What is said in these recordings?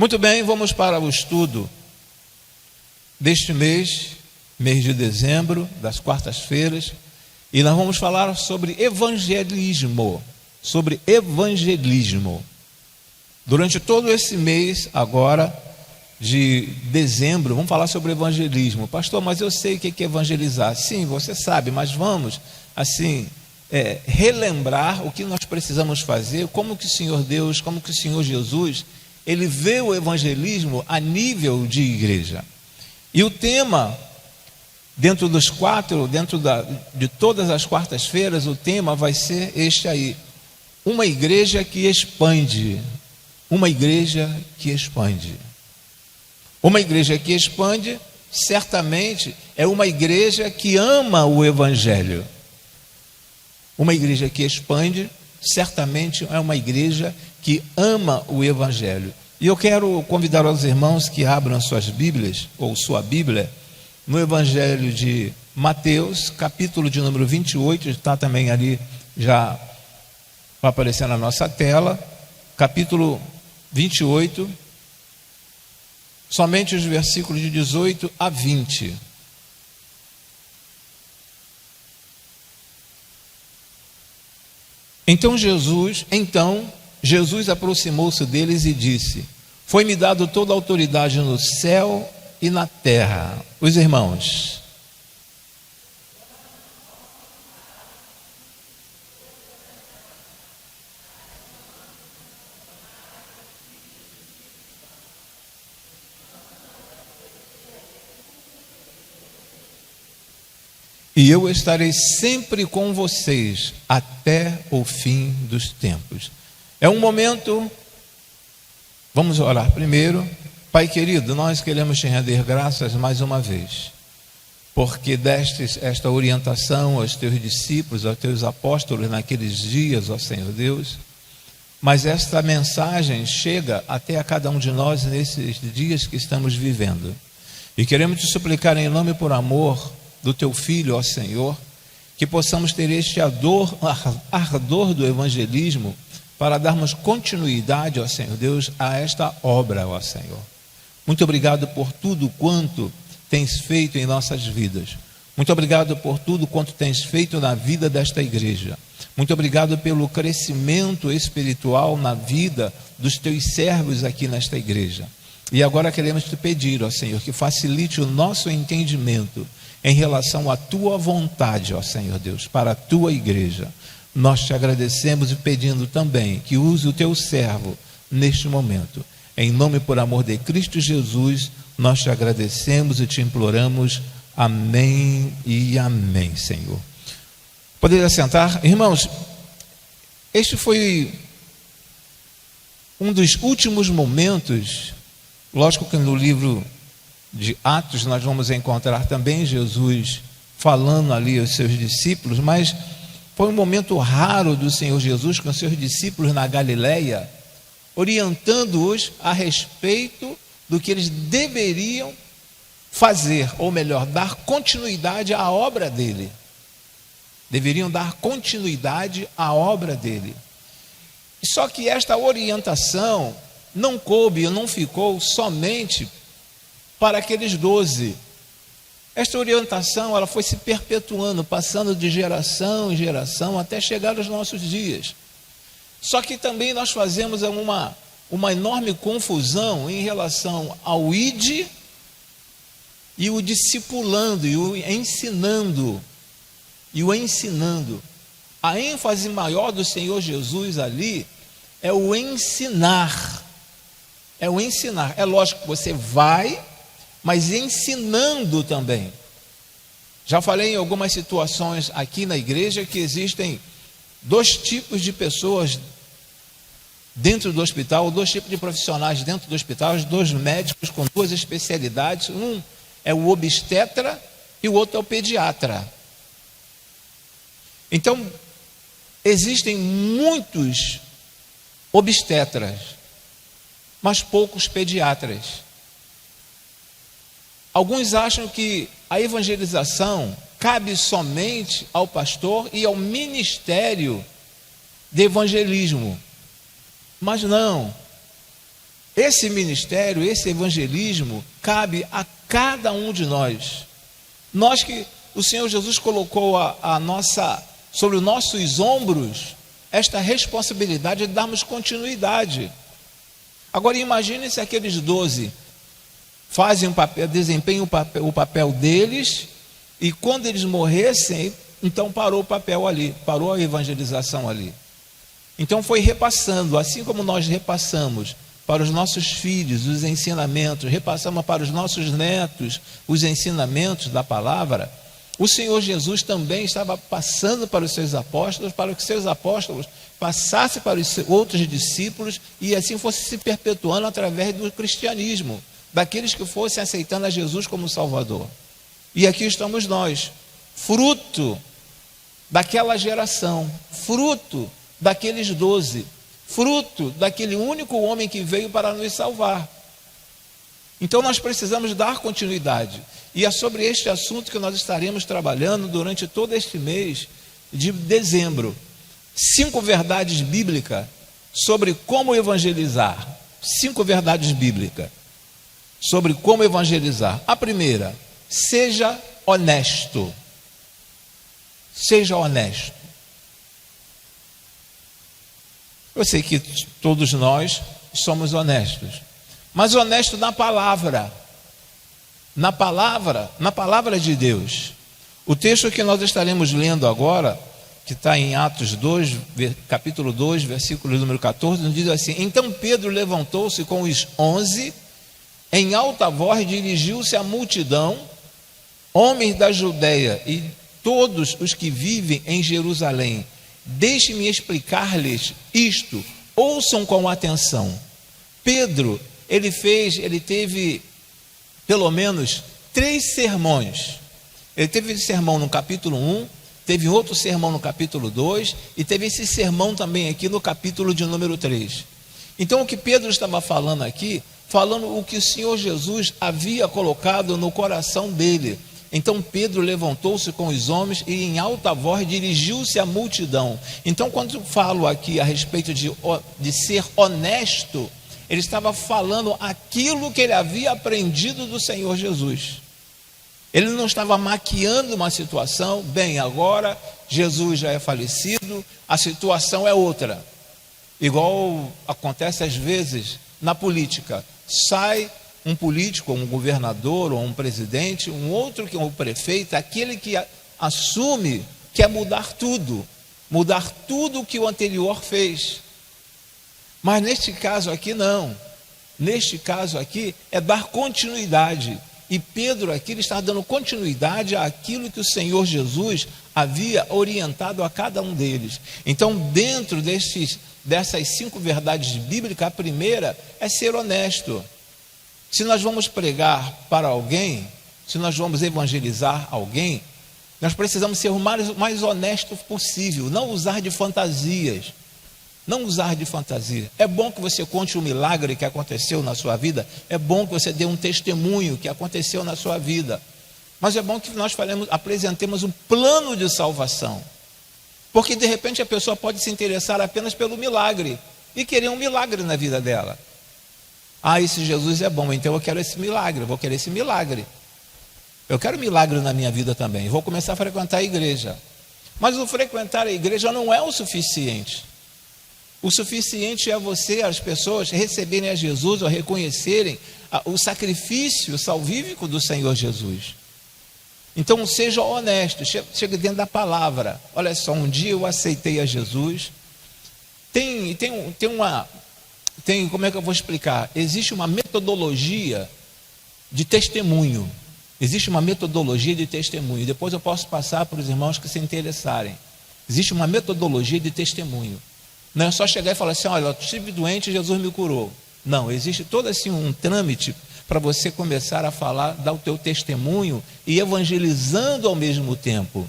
Muito bem, vamos para o estudo deste mês de dezembro, das quartas-feiras, e nós vamos falar sobre evangelismo. Durante todo esse mês agora de dezembro, vamos falar sobre evangelismo. Pastor, mas eu sei o que é evangelizar. Sim, você sabe, mas vamos relembrar o que nós precisamos fazer, como que o Senhor Deus, como que o Senhor Jesus, ele vê o evangelismo a nível de igreja. E o tema, dentro de todas as quartas-feiras, o tema vai ser este aí: uma igreja que expande. Uma igreja que expande. Uma igreja que expande, certamente, é uma igreja que ama o evangelho. Uma igreja que expande, certamente, é uma igreja que ama o evangelho. E eu quero convidar os irmãos que abram suas Bíblias, ou sua Bíblia, no Evangelho de Mateus, capítulo de número 28, está também ali, já vai aparecer na nossa tela, capítulo 28, somente os versículos de 18 a 20. Então Jesus aproximou-se deles e disse: foi-me dado toda a autoridade no céu e na terra. Os irmãos. E eu estarei sempre com vocês até o fim dos tempos. É um momento, vamos orar primeiro. Pai querido, nós queremos te render graças mais uma vez, porque destes esta orientação aos teus discípulos, aos teus apóstolos naqueles dias, ó Senhor Deus, mas esta mensagem chega até a cada um de nós nesses dias que estamos vivendo. E queremos te suplicar em nome e por amor do teu Filho, ó Senhor, que possamos ter este ardor do evangelismo para darmos continuidade, ó Senhor Deus, a esta obra, ó Senhor. Muito obrigado por tudo quanto tens feito em nossas vidas. Muito obrigado por tudo quanto tens feito na vida desta igreja. Muito obrigado pelo crescimento espiritual na vida dos teus servos aqui nesta igreja. E agora queremos te pedir, ó Senhor, que facilite o nosso entendimento em relação à tua vontade, ó Senhor Deus, para a tua igreja. Nós te agradecemos e pedindo também que use o teu servo neste momento. Em nome e por amor de Cristo Jesus, nós te agradecemos e te imploramos. Amém e amém, Senhor. Poderia sentar? Irmãos, este foi um dos últimos momentos. Lógico que no livro de Atos nós vamos encontrar também Jesus falando ali aos seus discípulos, mas foi um momento raro do Senhor Jesus com os seus discípulos na Galileia, orientando-os a respeito do que eles deveriam fazer, ou melhor, dar continuidade à obra dele. Deveriam dar continuidade à obra dele. Só que esta orientação não coube, não ficou somente para aqueles 12. Esta orientação, ela foi se perpetuando, passando de geração em geração, até chegar aos nossos dias. Só que também nós fazemos uma enorme confusão em relação ao ide e o discipulando, e o ensinando. A ênfase maior do Senhor Jesus ali é o ensinar. É o ensinar. É lógico que você vai, mas ensinando também. Já falei em algumas situações aqui na igreja que existem 2 tipos de pessoas dentro do hospital, 2 tipos de profissionais dentro do hospital, 2 médicos com 2 especialidades. Um é o obstetra e o outro é o pediatra. Então, existem muitos obstetras, mas poucos pediatras. Alguns acham que a evangelização cabe somente ao pastor e ao ministério de evangelismo. Mas não. Esse ministério, esse evangelismo, cabe a cada um de nós. Nós que o Senhor Jesus colocou sobre os nossos ombros esta responsabilidade de darmos continuidade. Agora imagine se aqueles 12 desempenham o papel deles, e quando eles morressem, então parou o papel ali, parou a evangelização ali. Então foi repassando, assim como nós repassamos para os nossos filhos os ensinamentos, repassamos para os nossos netos os ensinamentos da palavra, o Senhor Jesus também estava passando para os seus apóstolos, para que seus apóstolos passassem para os outros discípulos, e assim fosse se perpetuando através do cristianismo, daqueles que fossem aceitando a Jesus como Salvador. E aqui estamos nós, fruto daquela geração, fruto daqueles 12, fruto daquele único homem que veio para nos salvar. Então nós precisamos dar continuidade, e é sobre este assunto que nós estaremos trabalhando durante todo este mês de dezembro. 5 verdades bíblicas sobre como evangelizar. 5 verdades bíblicas sobre como evangelizar. A primeira: seja honesto. Seja honesto. Eu sei que todos nós somos honestos, mas honesto na palavra de Deus. O texto que nós estaremos lendo agora, que está em Atos 2, capítulo 2, versículo número 14, nos diz assim: então Pedro levantou-se com os 11, em alta voz dirigiu-se à multidão: homens da Judeia e todos os que vivem em Jerusalém, deixe-me explicar-lhes isto, ouçam com atenção. Pedro, ele teve pelo menos 3 sermões. Ele teve esse sermão no capítulo 1, teve outro sermão no capítulo 2, e teve esse sermão também aqui no capítulo de número 3. Então o que Pedro estava falando aqui, falando o que o Senhor Jesus havia colocado no coração dele. Então Pedro levantou-se com os homens e em alta voz dirigiu-se à multidão. Então quando eu falo aqui a respeito de ser honesto, ele estava falando aquilo que ele havia aprendido do Senhor Jesus. Ele não estava maquiando uma situação. Bem, agora Jesus já é falecido, a situação é outra. Igual acontece às vezes na política. Sai um político, um governador ou um presidente, um outro que é o prefeito, aquele que assume que é mudar tudo que o anterior fez. Mas neste caso aqui não. Neste caso aqui é dar continuidade. E Pedro aqui ele está dando continuidade àquilo que o Senhor Jesus havia orientado a cada um deles. Então, dentro dessas 5 verdades bíblicas, a primeira é ser honesto. Se nós vamos pregar para alguém, se nós vamos evangelizar alguém, nós precisamos ser o mais honesto possível, não usar de fantasias. Não usar de fantasia. É bom que você conte um milagre que aconteceu na sua vida, é bom que você dê um testemunho que aconteceu na sua vida, mas é bom que nós apresentemos um plano de salvação, porque de repente a pessoa pode se interessar apenas pelo milagre e querer um milagre na vida dela. Esse Jesus é bom, então eu quero esse milagre, eu vou querer esse milagre. Eu quero milagre na minha vida também, vou começar a frequentar a igreja. Mas o frequentar a igreja não é o suficiente. O suficiente é as pessoas receberem a Jesus ou reconhecerem o sacrifício salvífico do Senhor Jesus. Então seja honesto, chegue dentro da palavra. Olha só, um dia eu aceitei a Jesus. Como é que eu vou explicar? Existe uma metodologia de testemunho. Existe uma metodologia de testemunho. Depois eu posso passar para os irmãos que se interessarem. Existe uma metodologia de testemunho. Não é só chegar e falar assim: olha, eu estive doente e Jesus me curou. Não, existe todo assim um trâmite para você começar a falar, dar o teu testemunho e evangelizando ao mesmo tempo.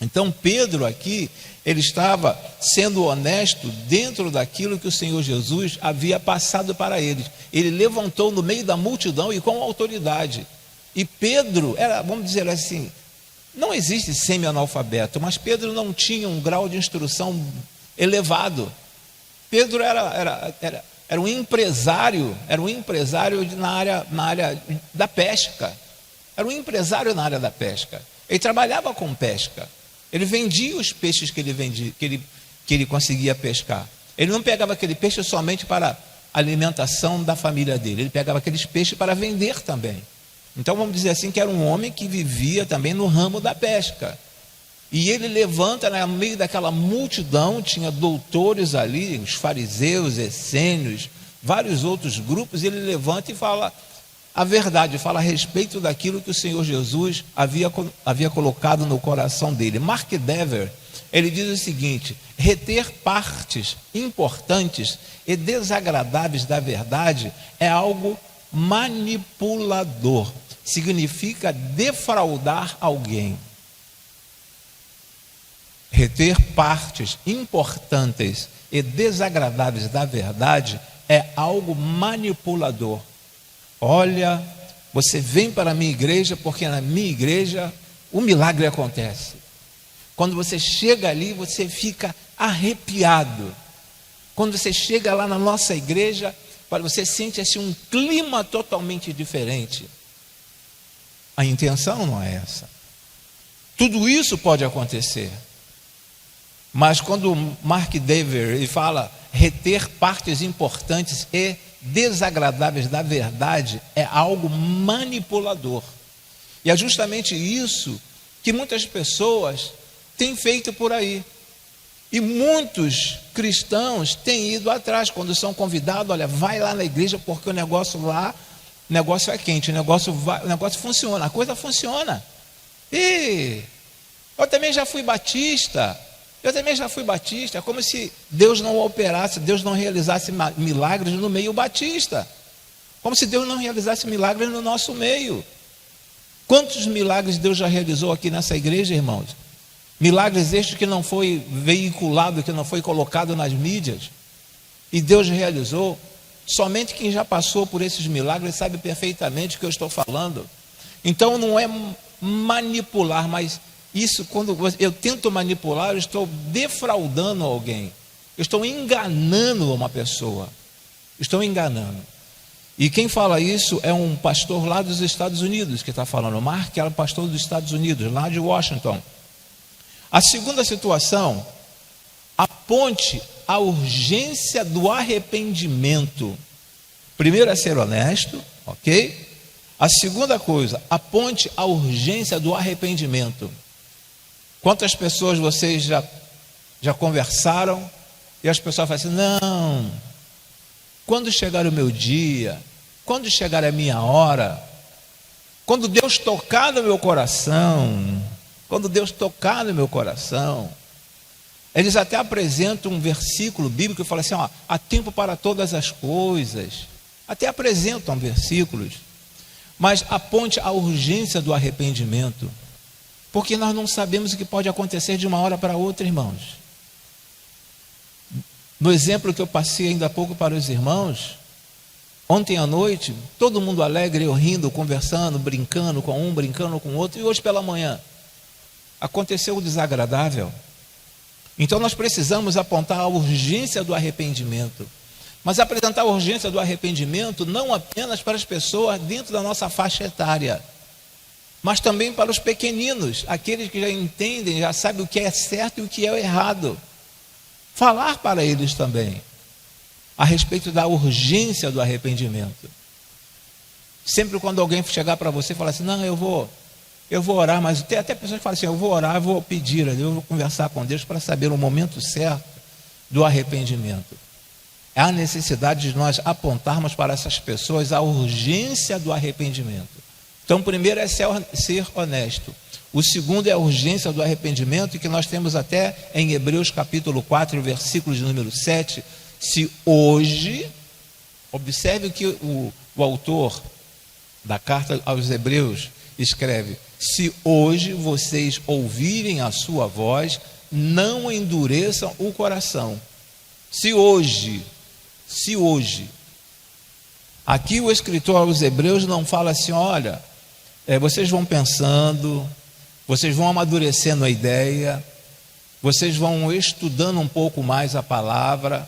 Então Pedro aqui, ele estava sendo honesto dentro daquilo que o Senhor Jesus havia passado para eles. Ele levantou no meio da multidão e com autoridade. E Pedro era, vamos dizer assim, não existe semi-analfabeto, mas Pedro não tinha um grau de instrução elevado. Pedro era um empresário na área da pesca. Era um empresário na área da pesca. Ele trabalhava com pesca. Ele vendia os peixes que ele conseguia pescar. Ele não pegava aquele peixe somente para a alimentação da família dele. Ele pegava aqueles peixes para vender também. Então vamos dizer assim que era um homem que vivia também no ramo da pesca. E ele levanta, no meio daquela multidão, tinha doutores ali, os fariseus, essênios, vários outros grupos, e ele levanta e fala a verdade, fala a respeito daquilo que o Senhor Jesus havia colocado no coração dele. Mark Dever, ele diz o seguinte: reter partes importantes e desagradáveis da verdade é algo manipulador, significa defraudar alguém. Reter partes importantes e desagradáveis da verdade é algo manipulador. Olha, você vem para a minha igreja porque na minha igreja o milagre acontece. Quando você chega ali, você fica arrepiado. Quando você chega lá na nossa igreja, você sente assim um clima totalmente diferente. A intenção não é essa. Tudo isso pode acontecer. Mas quando Mark Dever ele fala reter partes importantes e desagradáveis da verdade, é algo manipulador. E é justamente isso que muitas pessoas têm feito por aí. E muitos cristãos têm ido atrás, quando são convidados, olha, vai lá na igreja porque o negócio é quente, o negócio funciona, a coisa funciona. E eu também já fui batista, é como se Deus não operasse, Deus não realizasse milagres no meio batista, como se Deus não realizasse milagres no nosso meio. Quantos milagres Deus já realizou aqui nessa igreja, irmãos? Milagres estes que não foi veiculado, que não foi colocado nas mídias, e Deus realizou. Somente quem já passou por esses milagres sabe perfeitamente o que eu estou falando. Então não é manipular, mas isso, quando eu tento manipular, eu estou defraudando alguém, eu estou enganando uma pessoa, estou enganando. E quem fala isso é um pastor lá dos Estados Unidos que está falando. O Mark era pastor dos Estados Unidos, lá de Washington. A segunda situação, aponte a urgência do arrependimento. Primeiro é ser honesto, ok? A segunda coisa, aponte a urgência do arrependimento. Quantas pessoas vocês já conversaram e as pessoas falam assim: não, quando chegar o meu dia, quando chegar a minha hora, quando Deus tocar no meu coração, eles até apresentam um versículo bíblico que fala assim: ó, há tempo para todas as coisas, até apresentam versículos, mas aponte a urgência do arrependimento, porque nós não sabemos o que pode acontecer de uma hora para outra, irmãos. No exemplo que eu passei ainda há pouco para os irmãos, ontem à noite, todo mundo alegre, eu rindo, conversando, brincando com um, brincando com o outro, e hoje pela manhã aconteceu o desagradável. Então nós precisamos apontar a urgência do arrependimento, mas apresentar a urgência do arrependimento não apenas para as pessoas dentro da nossa faixa etária, mas também para os pequeninos, aqueles que já entendem, já sabem o que é certo e o que é errado. Falar para eles também a respeito da urgência do arrependimento. Sempre quando alguém chegar para você e falar assim: não, eu vou orar, mas tem até pessoas que falam assim: eu vou orar, eu vou pedir a Deus, eu vou conversar com Deus para saber o momento certo do arrependimento. Há necessidade de nós apontarmos para essas pessoas a urgência do arrependimento. Então, o primeiro é ser honesto. O segundo é a urgência do arrependimento, que nós temos até em Hebreus capítulo 4, versículo de número 7. Se hoje, observe o que o autor da carta aos Hebreus escreve: se hoje vocês ouvirem a sua voz, não endureçam o coração. Se hoje. Aqui o escritor aos Hebreus não fala assim: olha, vocês vão pensando, vocês vão amadurecendo a ideia, vocês vão estudando um pouco mais a palavra,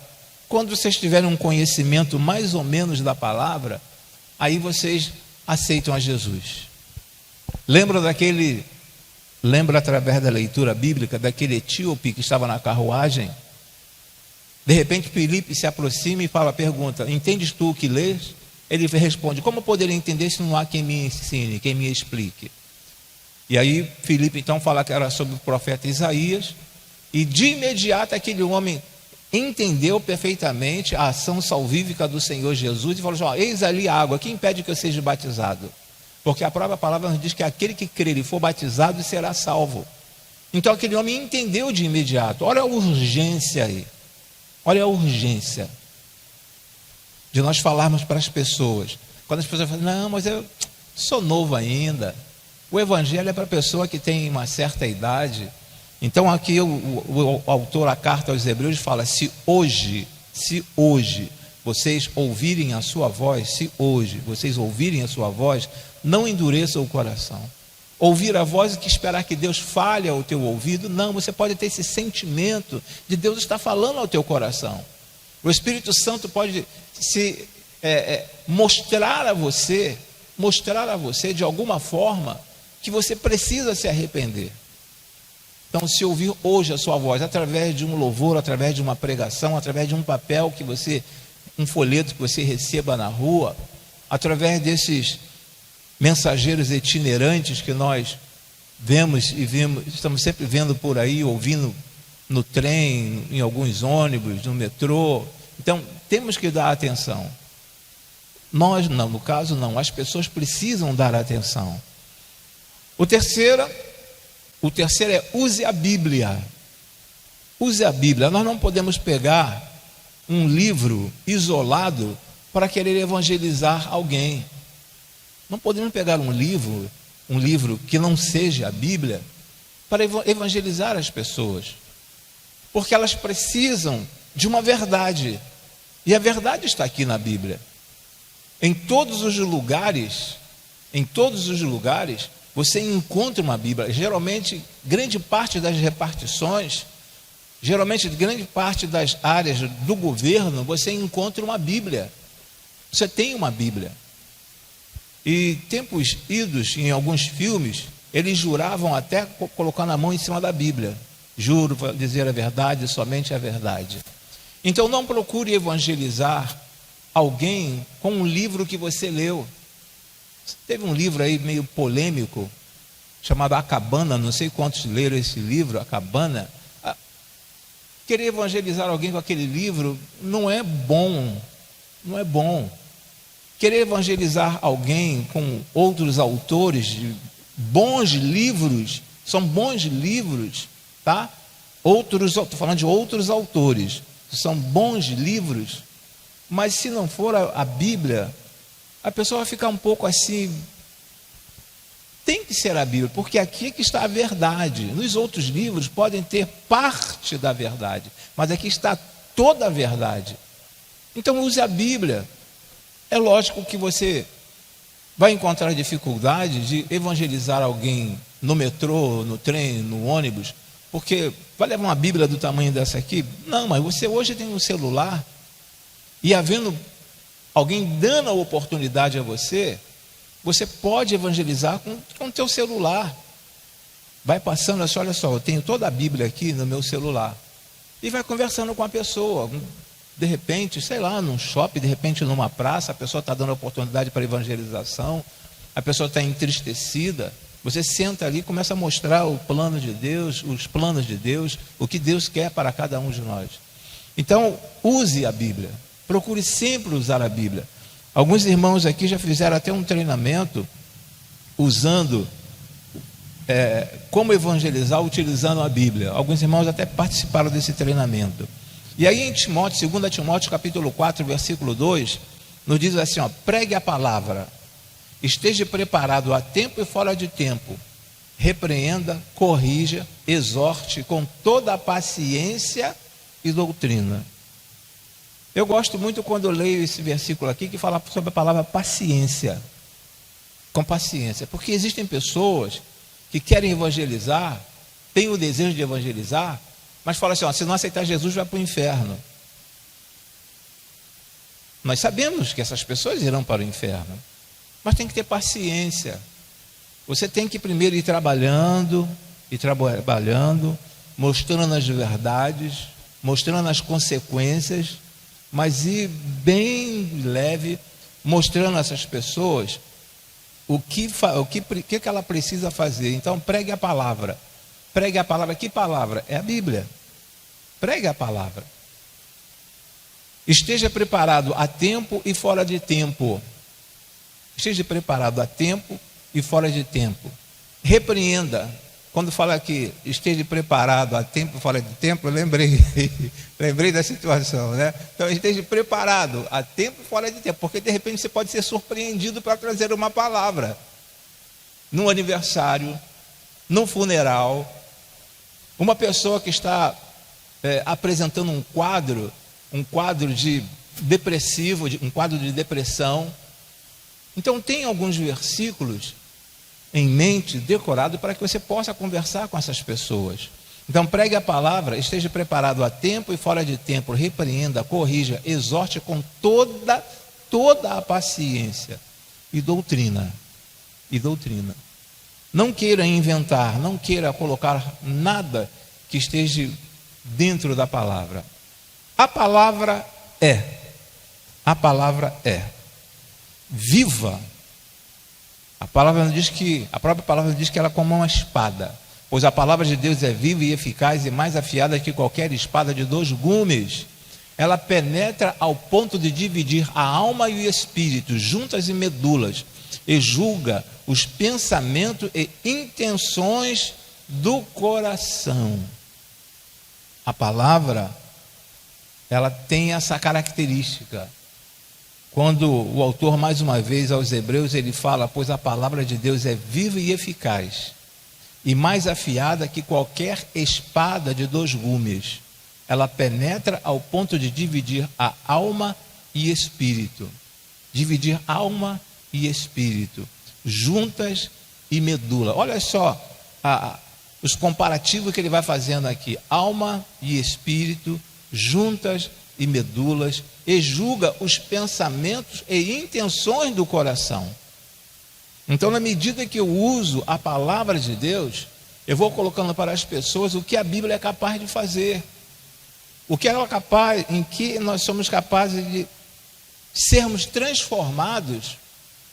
Quando vocês tiverem um conhecimento mais ou menos da palavra, aí vocês aceitam a Jesus. Lembra através da leitura bíblica daquele etíope que estava na carruagem? De repente Filipe se aproxima e pergunta: entendes tu o que lês? Ele responde: como poderia entender se não há quem me ensine, quem me explique? E aí Filipe então fala que era sobre o profeta Isaías, e de imediato aquele homem entendeu perfeitamente a ação salvífica do Senhor Jesus e falou assim: eis ali a água, que impede que eu seja batizado? Porque a própria palavra nos diz que aquele que crer e for batizado será salvo. Então aquele homem entendeu de imediato. Olha a urgência aí, olha a urgência de nós falarmos para as pessoas. Quando as pessoas falam: não, mas eu sou novo ainda. O evangelho é para a pessoa que tem uma certa idade. Então aqui o autor, a carta aos Hebreus, fala: se hoje vocês ouvirem a sua voz, não endureçam o coração. Ouvir a voz e que esperar que Deus fale ao teu ouvido, não, você pode ter esse sentimento de Deus estar falando ao teu coração. O Espírito Santo pode mostrar a você de alguma forma que você precisa se arrepender. Então, se ouvir hoje a sua voz, através de um louvor, através de uma pregação, através de um papel um folheto que você receba na rua, através desses mensageiros itinerantes que nós estamos sempre vendo por aí, ouvindo no trem, em alguns ônibus, no metrô. Então, temos que dar atenção. Nós não, no caso não, as pessoas precisam dar atenção. O terceiro é: use a Bíblia. Use a Bíblia. Nós não podemos pegar um livro isolado para querer evangelizar alguém. Não podemos pegar um livro que não seja a Bíblia para evangelizar as pessoas, porque elas precisam de uma verdade, e a verdade está aqui na Bíblia. Em todos os lugares você encontra uma Bíblia. Geralmente, grande parte das repartições, grande parte das áreas do governo, você encontra uma Bíblia. Você tem uma Bíblia. E tempos idos, em alguns filmes, eles juravam até colocando a mão em cima da Bíblia: juro dizer a verdade, somente a verdade. Então não procure evangelizar alguém com um livro que você leu. Teve um livro aí meio polêmico, chamado A Cabana, não sei quantos leram esse livro, A Cabana. Querer evangelizar alguém com aquele livro não é bom, não é bom. Querer evangelizar alguém com outros autores, bons livros, são bons livros, tá? Estou falando de outros autores, são bons livros, mas se não for a Bíblia, a pessoa vai ficar um pouco assim. Tem que ser a Bíblia, porque aqui é que está a verdade. Nos outros livros podem ter parte da verdade, mas aqui está toda a verdade. Então use a Bíblia. É lógico que você vai encontrar dificuldade de evangelizar alguém no metrô, no trem, no ônibus, porque vai levar uma Bíblia do tamanho dessa aqui? Não, mas você hoje tem um celular, e havendo alguém dando a oportunidade a você, você pode evangelizar com o teu celular. Vai passando assim: olha só, eu tenho toda a Bíblia aqui no meu celular. E vai conversando com a pessoa. De repente, sei lá, num shopping, de repente numa praça, a pessoa está dando oportunidade para evangelização, a pessoa está entristecida. Você senta ali e começa a mostrar o plano de Deus, os planos de Deus, o que Deus quer para cada um de nós. Então, use a Bíblia. Procure sempre usar a Bíblia. Alguns irmãos aqui já fizeram até um treinamento usando como evangelizar utilizando a Bíblia. Alguns irmãos até participaram desse treinamento. E aí em Timóteo, 2 Timóteo capítulo 4, versículo 2, nos diz assim: pregue a palavra, esteja preparado a tempo e fora de tempo, repreenda, corrija, exorte com toda a paciência e doutrina. Eu gosto muito quando eu leio esse versículo aqui, que fala sobre a palavra paciência. Com paciência, porque existem pessoas que querem evangelizar, têm o desejo de evangelizar, mas falam assim: se não aceitar Jesus, vai para o inferno. Nós sabemos que essas pessoas irão para o inferno, mas tem que ter paciência. Você tem que primeiro ir trabalhando, mostrando as verdades, mostrando as consequências, mas ir bem leve, mostrando a essas pessoas o que ela precisa fazer. Então pregue a palavra. Pregue a palavra. Que palavra? É a Bíblia. Pregue a palavra. Esteja preparado a tempo e fora de tempo. Esteja preparado a tempo e fora de tempo. Repreenda. Quando fala aqui, esteja preparado a tempo e fora de tempo, eu lembrei da situação, né? Então, esteja preparado a tempo e fora de tempo, porque de repente você pode ser surpreendido para trazer uma palavra. Num aniversário, num funeral, uma pessoa que está apresentando um quadro de depressivo, um quadro de depressão. Então tem alguns versículos em mente, decorado, para que você possa conversar com essas pessoas. Então pregue a palavra, esteja preparado a tempo e fora de tempo, repreenda, corrija, exorte com toda a paciência e doutrina. Não queira inventar, não queira colocar nada que esteja dentro da palavra. A palavra é viva. A própria palavra diz que ela é como uma espada, pois a palavra de Deus é viva e eficaz e mais afiada que qualquer espada de 2 gumes. Ela penetra ao ponto de dividir a alma e o espírito, juntas e medulas, e julga os pensamentos e intenções do coração. A palavra, ela tem essa característica. Quando o autor, mais uma vez, aos Hebreus, ele fala: pois a palavra de Deus é viva e eficaz, e mais afiada que qualquer espada de 2 gumes. Ela penetra ao ponto de dividir a alma e espírito. Dividir alma e espírito, juntas e medula. Olha só os comparativos que ele vai fazendo aqui: alma e espírito, juntas e medulas, e julga os pensamentos e intenções do coração. Então, na medida que eu uso a palavra de Deus, eu vou colocando para as pessoas o que a Bíblia é capaz de fazer, em que nós somos capazes de sermos transformados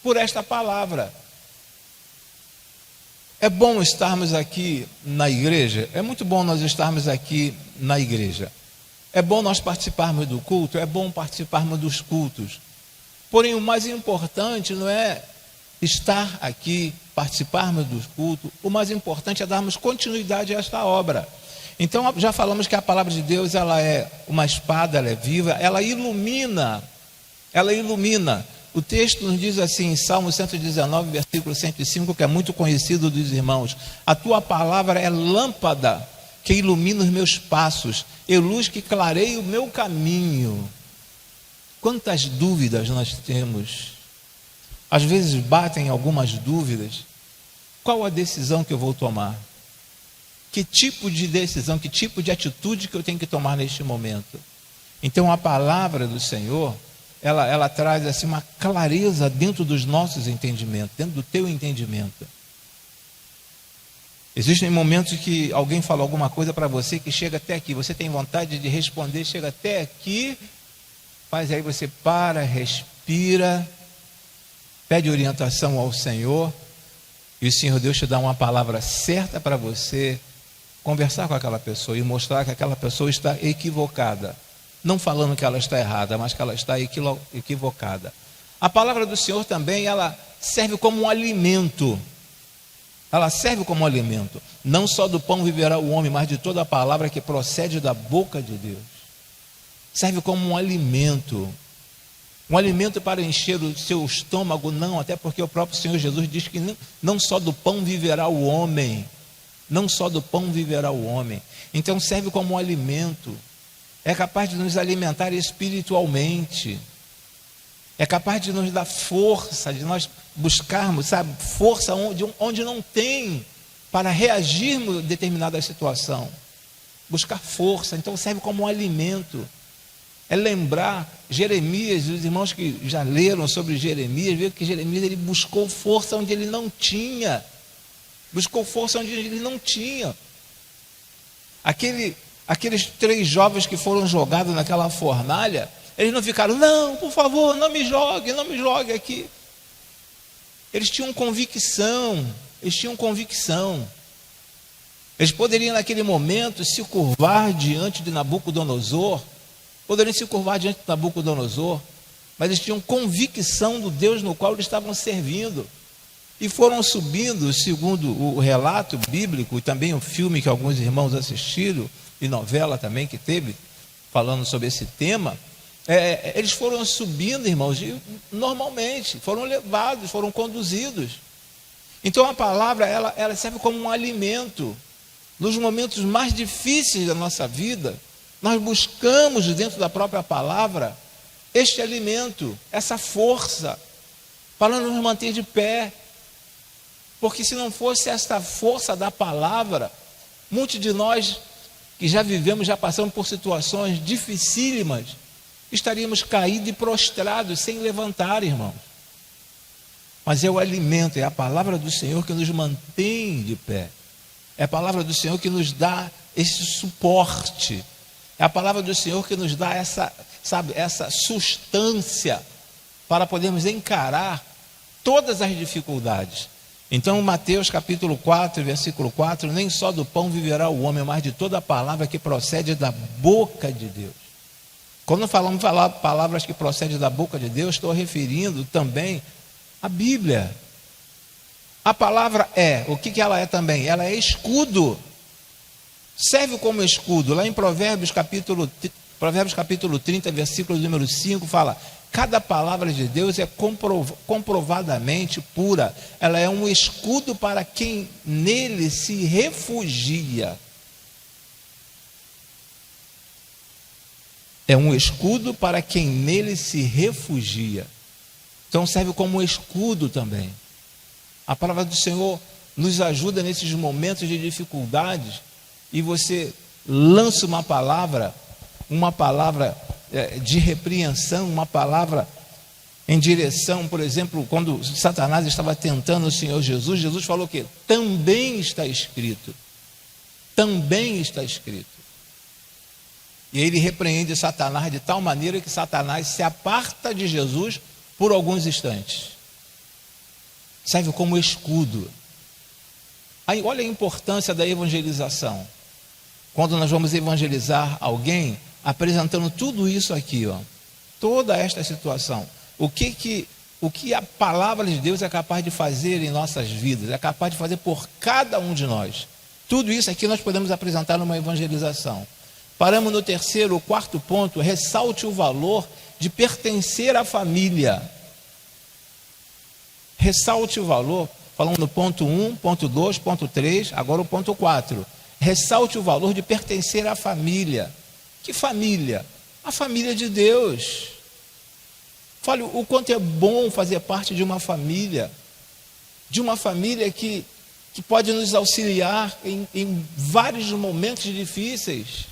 por esta palavra. É bom estarmos aqui na igreja, é muito bom nós estarmos aqui na igreja. É bom nós participarmos do culto, é bom participarmos dos cultos. Porém, o mais importante não é estar aqui, participarmos dos cultos. O mais importante é darmos continuidade a esta obra. Então, já falamos que a palavra de Deus, ela é uma espada, ela é viva, ela ilumina. O texto nos diz assim, em Salmo 119, versículo 105, que é muito conhecido dos irmãos: a tua palavra é lâmpada que ilumina os meus passos, e luz que clareia o meu caminho. Quantas dúvidas nós temos. Às vezes batem algumas dúvidas. Qual a decisão que eu vou tomar? Que tipo de decisão, que tipo de atitude que eu tenho que tomar neste momento? Então a palavra do Senhor, ela traz assim uma clareza dentro dos nossos entendimentos, dentro do teu entendimento. Existem momentos que alguém fala alguma coisa para você que chega até aqui, você tem vontade de responder, chega até aqui, mas aí você para, respira, pede orientação ao Senhor, e o Senhor Deus te dá uma palavra certa para você conversar com aquela pessoa e mostrar que aquela pessoa está equivocada. Não falando que ela está errada, mas que ela está equivocada. A palavra do Senhor também, ela serve como um alimento. Ela serve como alimento. Não só do pão viverá o homem, mas de toda a palavra que procede da boca de Deus. Serve como um alimento. Um alimento para encher o seu estômago, não, até porque o próprio Senhor Jesus diz que não só do pão viverá o homem. Não só do pão viverá o homem. Então serve como um alimento. É capaz de nos alimentar espiritualmente. É capaz de nos dar força, de nós buscarmos, força onde não tem, para reagirmos a determinada situação. Buscar força, então serve como um alimento. É lembrar Jeremias, os irmãos que já leram sobre Jeremias, viram que Jeremias ele buscou força onde ele não tinha. Buscou força onde ele não tinha. Aqueles 3 jovens que foram jogados naquela fornalha, eles não ficaram, não, por favor, não me jogue aqui. Eles tinham convicção. Eles poderiam naquele momento se curvar diante de Nabucodonosor, mas eles tinham convicção do Deus no qual eles estavam servindo. E foram subindo, segundo o relato bíblico, e também o filme que alguns irmãos assistiram, e novela também que teve, falando sobre esse tema, eles foram subindo, irmãos, normalmente, foram levados, foram conduzidos. Então a palavra, ela serve como um alimento. Nos momentos mais difíceis da nossa vida, nós buscamos dentro da própria palavra este alimento, essa força, para nos manter de pé. Porque se não fosse esta força da palavra, muitos de nós que já vivemos, já passamos por situações dificílimas, estaríamos caídos e prostrados, sem levantar, irmãos. Mas é o alimento, é a palavra do Senhor que nos mantém de pé. É a palavra do Senhor que nos dá esse suporte. É a palavra do Senhor que nos dá essa sustância para podermos encarar todas as dificuldades. Então, Mateus capítulo 4, versículo 4, nem só do pão viverá o homem, mas de toda a palavra que procede da boca de Deus. Quando falamos palavras que procedem da boca de Deus, estou referindo também à Bíblia. A palavra o que ela é também? Ela é escudo. Serve como escudo. Lá em Provérbios capítulo 30, versículo número 5, fala: cada palavra de Deus é comprovadamente pura. Ela é um escudo para quem nele se refugia. É um escudo para quem nele se refugia. Então serve como escudo também. A palavra do Senhor nos ajuda nesses momentos de dificuldades, e você lança uma palavra de repreensão, uma palavra em direção, por exemplo, quando Satanás estava tentando o Senhor Jesus, Jesus falou que também está escrito. Também está escrito. E ele repreende Satanás de tal maneira que Satanás se aparta de Jesus por alguns instantes. Serve como escudo. Aí olha a importância da evangelização. Quando nós vamos evangelizar alguém, apresentando tudo isso aqui, toda esta situação, o que a palavra de Deus é capaz de fazer em nossas vidas, é capaz de fazer por cada um de nós. Tudo isso aqui nós podemos apresentar numa evangelização. Paramos no terceiro, o quarto ponto: ressalte o valor de pertencer à família. Ressalte o valor, falando no ponto 1, ponto 2, ponto 3, agora o ponto 4. Ressalte o valor de pertencer à família. Que família? A família de Deus. Fale o quanto é bom fazer parte de uma família que pode nos auxiliar em vários momentos difíceis.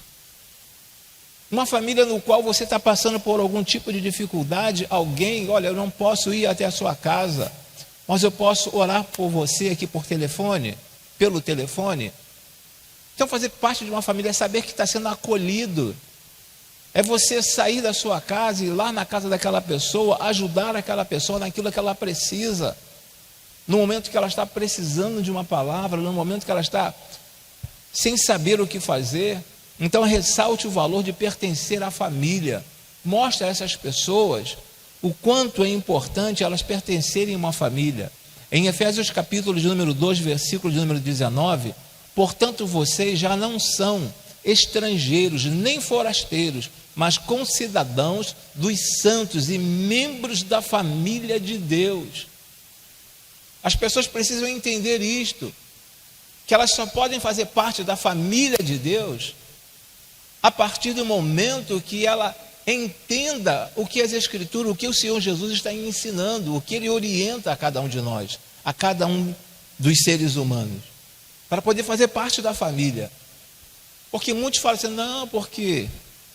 Uma família no qual você está passando por algum tipo de dificuldade, alguém, olha, eu não posso ir até a sua casa, mas eu posso orar por você aqui por telefone, pelo telefone. Então fazer parte de uma família é saber que está sendo acolhido. É você sair da sua casa e ir lá na casa daquela pessoa, ajudar aquela pessoa naquilo que ela precisa. No momento que ela está precisando de uma palavra, no momento que ela está sem saber o que fazer. Então ressalte o valor de pertencer à família. Mostre a essas pessoas o quanto é importante elas pertencerem a uma família. Em Efésios capítulo de número 2, versículo de número 19, portanto vocês já não são estrangeiros nem forasteiros, mas concidadãos dos santos e membros da família de Deus. As pessoas precisam entender isto, que elas só podem fazer parte da família de Deus a partir do momento que ela entenda o que as Escrituras, o que o Senhor Jesus está ensinando, o que Ele orienta a cada um de nós, a cada um dos seres humanos, para poder fazer parte da família. Porque muitos falam assim, não, porque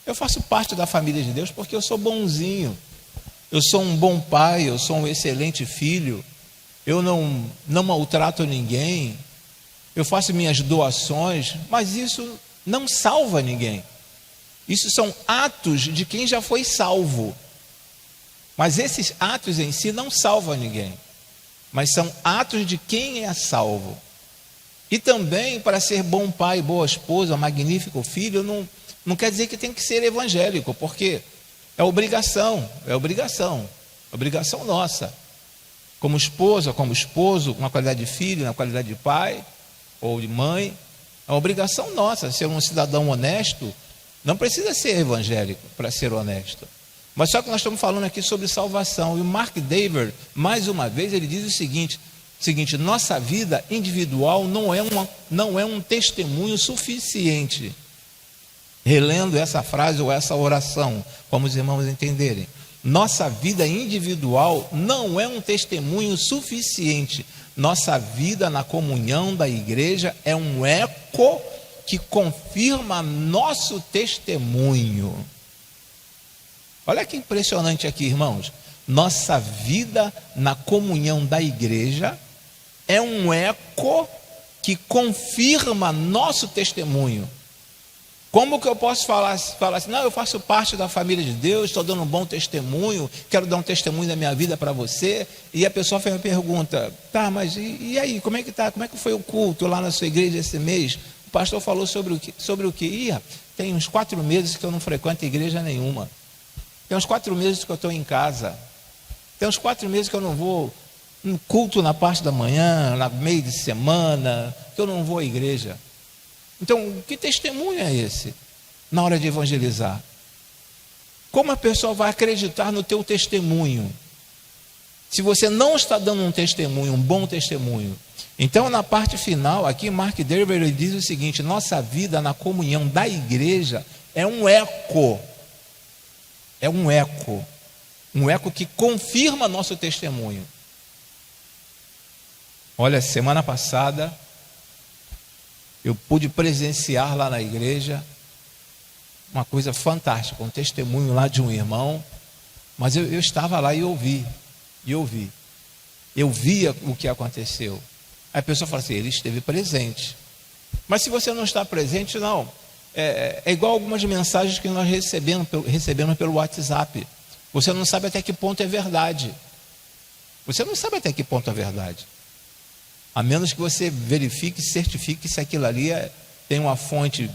Eu faço parte da família de Deus porque eu sou bonzinho, eu sou um bom pai, eu sou um excelente filho, eu não maltrato ninguém, eu faço minhas doações, mas isso não salva ninguém. Isso são atos de quem já foi salvo. Mas esses atos em si não salvam ninguém, mas são atos de quem é salvo. E também, para ser bom pai, boa esposa, magnífico filho, não quer dizer que tem que ser evangélico, porque é obrigação nossa. Como esposa, como esposo, na qualidade de filho, na qualidade de pai ou de mãe, é uma obrigação nossa. Ser um cidadão honesto, não precisa ser evangélico para ser honesto. Mas só que nós estamos falando aqui sobre salvação. E o Mark Dever, mais uma vez, ele diz o seguinte: nossa vida individual não é um testemunho suficiente. Relendo essa frase ou essa oração, como os irmãos entenderem. Nossa vida individual não é um testemunho suficiente. Nossa vida na comunhão da igreja é um eco que confirma nosso testemunho. Olha que impressionante aqui, irmãos. Nossa vida na comunhão da igreja é um eco que confirma nosso testemunho. Como que eu posso falar assim, não, eu faço parte da família de Deus, estou dando um bom testemunho, quero dar um testemunho da minha vida para você, e a pessoa faz uma pergunta, tá, mas e aí, como é que tá? Como é que foi o culto lá na sua igreja esse mês? O pastor falou sobre o que? Tem uns 4 meses que eu não frequento igreja nenhuma, tem uns 4 meses que eu estou em casa, tem uns 4 meses que eu não vou no culto na parte da manhã, no meio de semana, que eu não vou à igreja. Então, que testemunho é esse na hora de evangelizar? Como a pessoa vai acreditar no teu testemunho se você não está dando um testemunho, um bom testemunho? Então, na parte final, aqui Mark Dever ele diz o seguinte: nossa vida na comunhão da igreja é um eco que confirma nosso testemunho. Olha, semana passada eu pude presenciar lá na igreja uma coisa fantástica, um testemunho lá de um irmão, mas eu estava lá e ouvi, eu via o que aconteceu. Aí a pessoa fala assim, ele esteve presente, mas se você não está presente, não, é igual algumas mensagens que nós recebemos pelo WhatsApp, você não sabe até que ponto é verdade, a menos que você verifique, certifique se aquilo ali tem uma fonte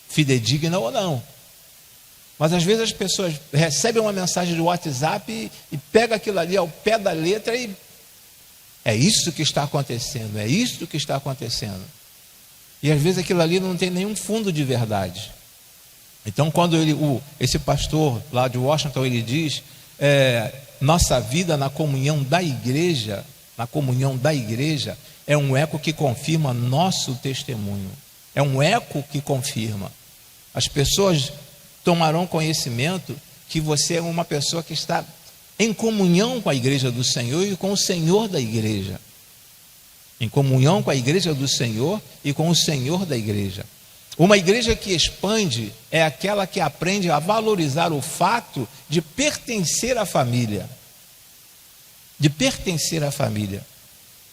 fidedigna ou não. Mas às vezes as pessoas recebem uma mensagem do WhatsApp e pegam aquilo ali ao pé da letra e é isso que está acontecendo, E às vezes aquilo ali não tem nenhum fundo de verdade. Então quando esse pastor lá de Washington, ele diz, nossa vida na comunhão da igreja é um eco que confirma nosso testemunho. É um eco que confirma. As pessoas tomarão conhecimento que você é uma pessoa que está em comunhão com a igreja do Senhor e com o Senhor da igreja. Em comunhão com a igreja do Senhor e com o Senhor da igreja. Uma igreja que expande é aquela que aprende a valorizar o fato de pertencer à família.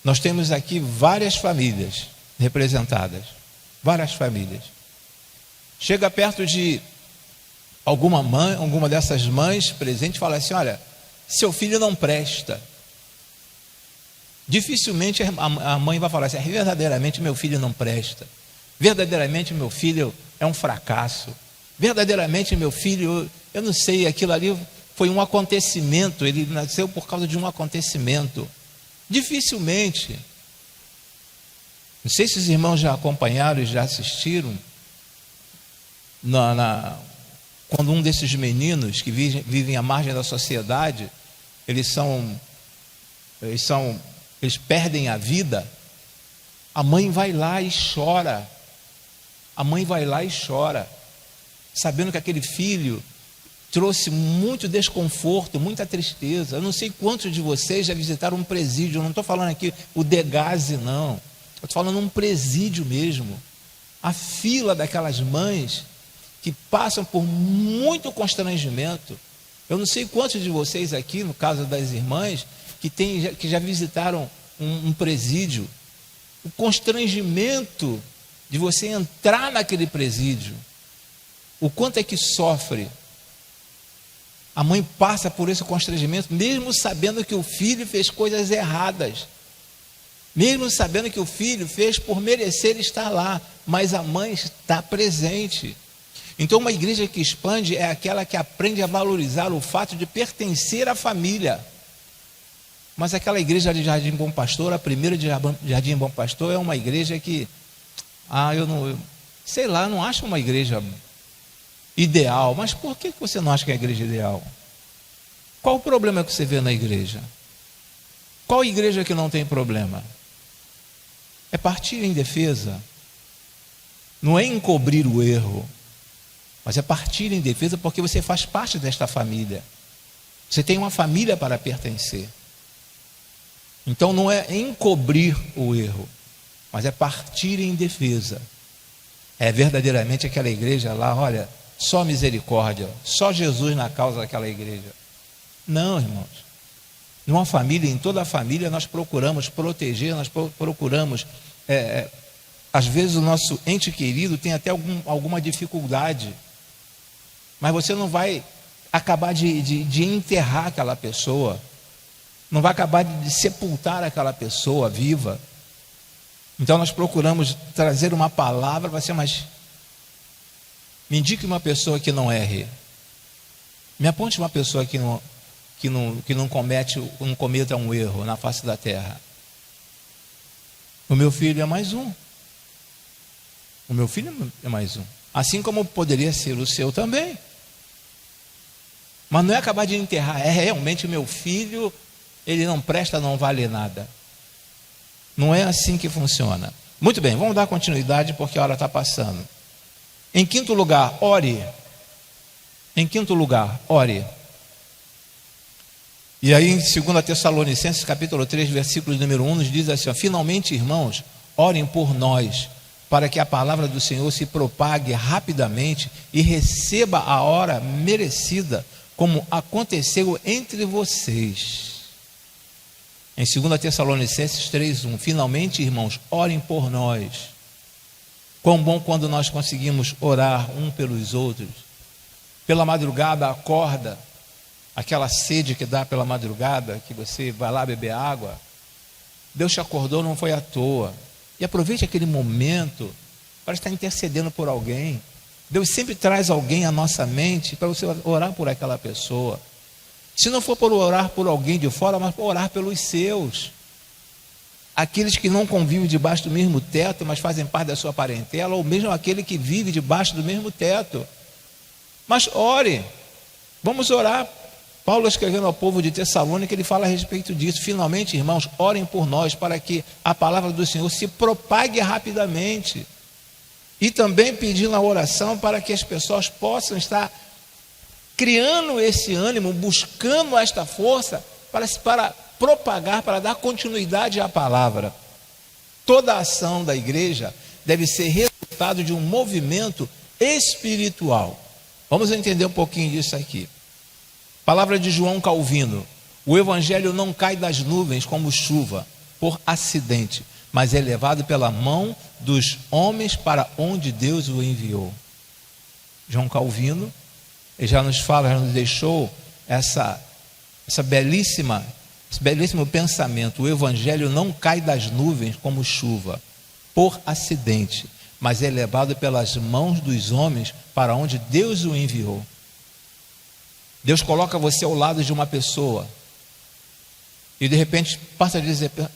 Nós temos aqui várias famílias representadas, Chega perto de alguma dessas mães presentes e fala assim, olha, seu filho não presta. Dificilmente a mãe vai falar assim, verdadeiramente meu filho não presta, verdadeiramente meu filho é um fracasso, verdadeiramente meu filho, eu não sei, aquilo ali foi um acontecimento, ele nasceu por causa de um acontecimento. Dificilmente. Não sei se os irmãos já acompanharam e já assistiram quando um desses meninos que vivem à margem da sociedade, eles perdem a vida, a mãe vai lá e chora, sabendo que aquele filho trouxe muito desconforto, muita tristeza. Eu não sei quantos de vocês já visitaram um presídio, eu não estou falando aqui o Degase, não, eu estou falando um presídio mesmo, a fila daquelas mães que passam por muito constrangimento. Eu não sei quantos de vocês aqui, no caso das irmãs, que já visitaram um presídio. O constrangimento de você entrar naquele presídio, o quanto é que sofre. A mãe passa por esse constrangimento, mesmo sabendo que o filho fez coisas erradas, mesmo sabendo que o filho fez por merecer estar lá, mas a mãe está presente. Então, uma igreja que expande é aquela que aprende a valorizar o fato de pertencer à família. Mas aquela igreja de Jardim Bom Pastor, a primeira de Jardim Bom Pastor, é uma igreja que, não acho uma igreja ideal. Mas por que você não acha que é a igreja ideal? Qual o problema que você vê na igreja? Qual igreja que não tem problema? É partir em defesa. Não é encobrir o erro, mas é partir em defesa porque você faz parte desta família. Você tem uma família para pertencer. Então não é encobrir o erro, mas é partir em defesa. É verdadeiramente aquela igreja lá, olha, só misericórdia, só Jesus na causa daquela igreja. Não, irmãos. Numa família, em toda a família, nós procuramos proteger, nós procuramos... às vezes o nosso ente querido tem até alguma dificuldade, mas você não vai acabar de enterrar aquela pessoa, não vai acabar de sepultar aquela pessoa viva. Então nós procuramos trazer uma palavra para ser mais... Me indique uma pessoa que não erre, me aponte uma pessoa que não cometa um erro na face da terra. O meu filho é mais um. O meu filho é mais um. Assim como poderia ser o seu também. Mas não é acabar de enterrar. É realmente o meu filho, ele não presta, não vale nada. Não é assim que funciona. Muito bem, vamos dar continuidade porque a hora está passando. Em quinto lugar, ore. Em quinto lugar, ore. E aí em 2 Tessalonicenses capítulo 3, versículo número 1, nos diz assim, finalmente, irmãos, orem por nós, para que a palavra do Senhor se propague rapidamente e receba a hora merecida, como aconteceu entre vocês. Em 2 Tessalonicenses 3:1, finalmente, irmãos, orem por nós. Quão bom quando nós conseguimos orar um pelos outros. Pela madrugada, acorda, aquela sede que dá pela madrugada, que você vai lá beber água. Deus te acordou, não foi à toa. E aproveite aquele momento para estar intercedendo por alguém. Deus sempre traz alguém à nossa mente para você orar por aquela pessoa. Se não for por orar por alguém de fora, mas por orar pelos seus. Aqueles que não convivem debaixo do mesmo teto, mas fazem parte da sua parentela, ou mesmo aquele que vive debaixo do mesmo teto. Mas ore, vamos orar. Paulo escrevendo ao povo de Tessalônica, ele fala a respeito disso. Finalmente, irmãos, orem por nós, para que a palavra do Senhor se propague rapidamente. E também pedindo a oração para que as pessoas possam estar criando esse ânimo, buscando esta força para propagar, para dar continuidade à palavra. Toda a ação da igreja deve ser resultado de um movimento espiritual. Vamos entender um pouquinho disso aqui. Palavra de João Calvino: o evangelho não cai das nuvens como chuva, por acidente, mas é levado pela mão dos homens para onde Deus o enviou. João Calvino, ele já nos fala, já nos deixou esse belíssimo pensamento: o evangelho não cai das nuvens como chuva, por acidente, mas é levado pelas mãos dos homens para onde Deus o enviou. Deus coloca você ao lado de uma pessoa e de repente passa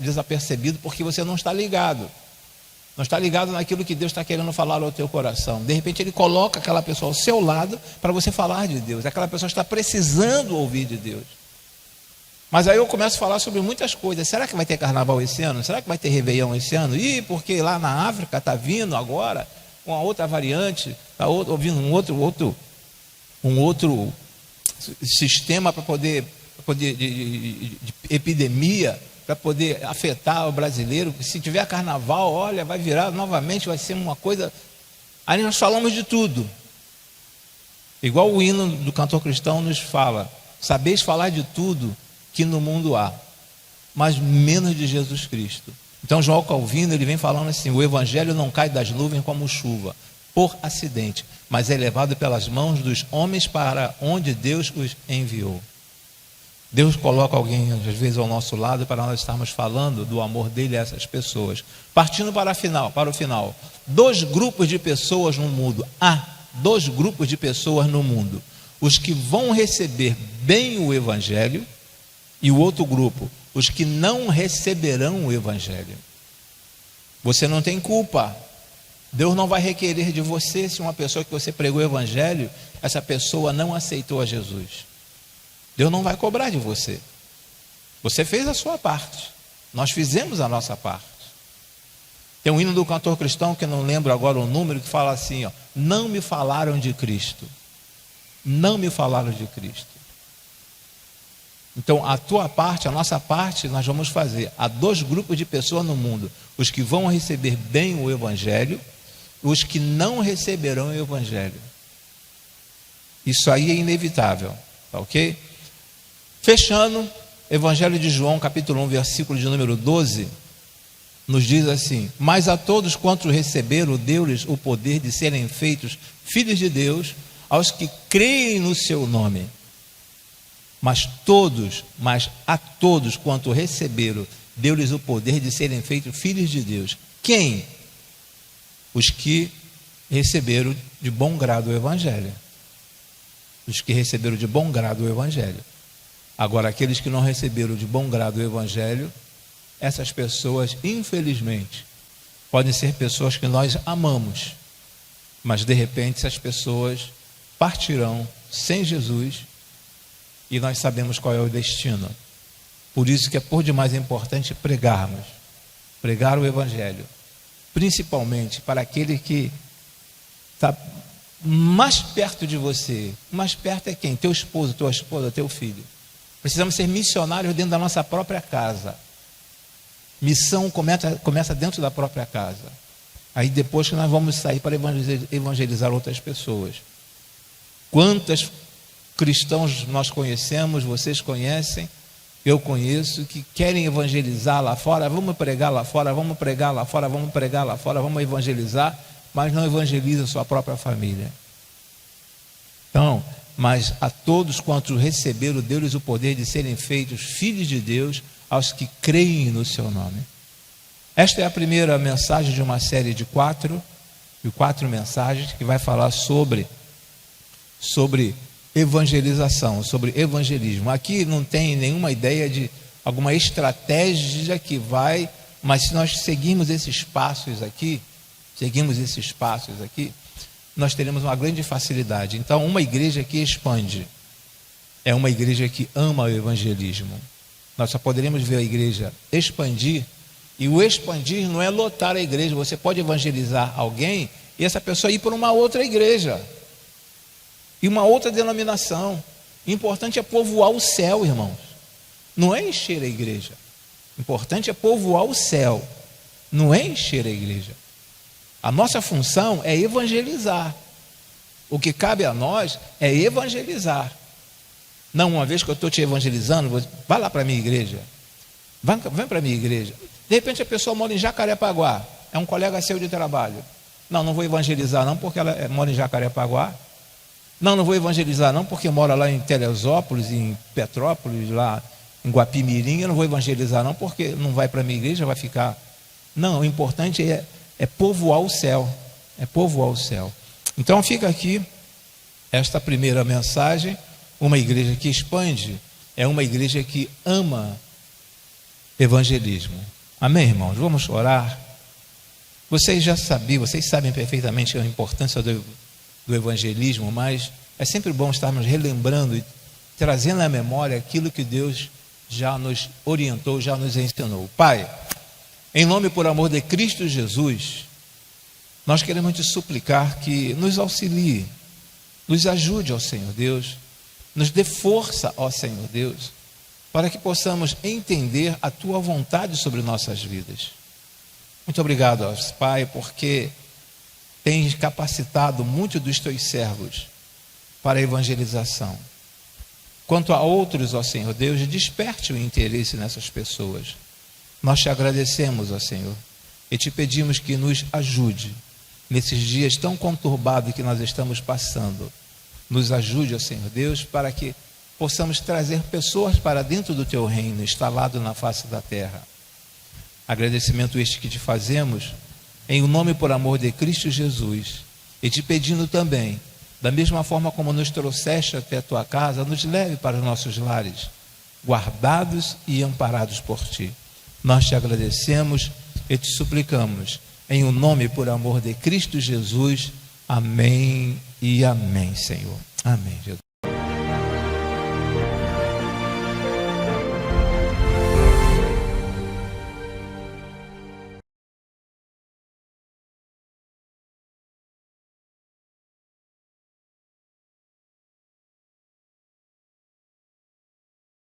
desapercebido porque você não está ligado. Não está ligado naquilo que Deus está querendo falar ao teu coração. De repente Ele coloca aquela pessoa ao seu lado para você falar de Deus. Aquela pessoa está precisando ouvir de Deus. Mas aí eu começo a falar sobre muitas coisas. Será que vai ter carnaval esse ano? Será que vai ter Réveillon esse ano? Ih, porque lá na África está vindo agora uma outra variante, está ouvindo um outro sistema para poder de epidemia, para poder afetar o brasileiro. Se tiver carnaval, olha, vai virar novamente, vai ser uma coisa. Aí nós falamos de tudo. Igual o hino do cantor cristão nos fala: sabeis falar de tudo que no mundo há, mas menos de Jesus Cristo. Então João Calvino, ele vem falando assim: o evangelho não cai das nuvens como chuva, por acidente, mas é levado pelas mãos dos homens para onde Deus os enviou. Deus coloca alguém, às vezes, ao nosso lado para nós estarmos falando do amor dele a essas pessoas. Partindo para o final, 2 grupos de pessoas no mundo. Há 2 grupos de pessoas no mundo: os que vão receber bem o evangelho, e o outro grupo, os que não receberão o evangelho. Você não tem culpa. Deus não vai requerer de você se uma pessoa que você pregou o evangelho, essa pessoa não aceitou a Jesus. Deus não vai cobrar de você. Você fez a sua parte. Nós fizemos a nossa parte. Tem um hino do cantor cristão, que eu não lembro agora o número, que fala assim, ó: não me falaram de Cristo. Não me falaram de Cristo. Então, a tua parte, a nossa parte, nós vamos fazer. Há 2 grupos de pessoas no mundo: os que vão receber bem o evangelho, os que não receberão o evangelho. Isso aí é inevitável, tá ok? Fechando, Evangelho de João, capítulo 1, versículo de número 12, nos diz assim: mas a todos quantos receberam, deu-lhes o poder de serem feitos filhos de Deus, aos que creem no seu nome. Mas a todos quanto receberam, deu-lhes o poder de serem feitos filhos de Deus. Quem? Os que receberam de bom grado o evangelho. Os que receberam de bom grado o evangelho. Agora, aqueles que não receberam de bom grado o evangelho, essas pessoas, infelizmente, podem ser pessoas que nós amamos, mas de repente essas pessoas partirão sem Jesus, e nós sabemos qual é o destino. Por isso que é por demais importante pregar o evangelho, principalmente para aquele que está mais perto de você. Mais perto é quem? Teu esposo, tua esposa, teu filho. Precisamos ser missionários dentro da nossa própria casa. Missão começa dentro da própria casa. Aí depois que nós vamos sair para evangelizar outras pessoas. Quantos cristãos nós conhecemos, vocês conhecem, eu conheço, que querem evangelizar lá fora: vamos pregar lá fora, vamos pregar lá fora, vamos pregar lá fora, vamos evangelizar, mas não evangelizam sua própria família. Então, mas a todos quantos receberam, deu-lhes o poder de serem feitos filhos de Deus, aos que creem no seu nome. Esta é a primeira mensagem de uma série de 4 mensagens que vai falar sobre evangelização, sobre evangelismo. Aqui não tem nenhuma ideia de alguma estratégia que vai, mas se nós seguirmos esses passos aqui, nós teremos uma grande facilidade. Então, uma igreja que expande é uma igreja que ama o evangelismo. Nós só poderemos ver a igreja expandir, e o expandir não é lotar a igreja. Você pode evangelizar alguém e essa pessoa ir para uma outra igreja e uma outra denominação. O importante é povoar o céu, irmãos. Não é encher a igreja. O importante é povoar o céu, não é encher a igreja. A nossa função é evangelizar. O que cabe a nós é evangelizar. Não, uma vez que eu estou te evangelizando, vai lá para a minha igreja. Vem para a minha igreja. De repente a pessoa mora em Jacarepaguá, é um colega seu de trabalho. Não vou evangelizar não, porque ela mora em Jacarepaguá. Não vou evangelizar não, porque mora lá em Teresópolis, em Petrópolis, lá em Guapimirim. Eu não vou evangelizar não, porque não vai para a minha igreja, vai ficar... Não, o importante é povoar o céu. É povoar o céu. Então fica aqui esta primeira mensagem. Uma igreja que expande é uma igreja que ama evangelismo. Amém, irmãos? Vamos orar. Vocês já sabiam, vocês sabem perfeitamente a importância do evangelismo, mas é sempre bom estarmos relembrando e trazendo à memória aquilo que Deus já nos orientou, já nos ensinou. Pai, em nome e por amor de Cristo Jesus, nós queremos te suplicar que nos auxilie, nos ajude, ó Senhor Deus, nos dê força, ó Senhor Deus, para que possamos entender a tua vontade sobre nossas vidas. Muito obrigado, ó Pai, porque tens capacitado muitos dos teus servos para a evangelização. Quanto a outros, ó Senhor Deus, desperte o interesse nessas pessoas. Nós te agradecemos, ó Senhor, e te pedimos que nos ajude nesses dias tão conturbados que nós estamos passando. Nos ajude, ó Senhor Deus, para que possamos trazer pessoas para dentro do teu reino, instalado na face da terra. Agradecimento este que te fazemos, em o nome e por amor de Cristo Jesus, e te pedindo também, da mesma forma como nos trouxeste até a tua casa, nos leve para os nossos lares, guardados e amparados por ti. Nós te agradecemos e te suplicamos, em o nome e por amor de Cristo Jesus. Amém e amém, Senhor. Amém, Jesus.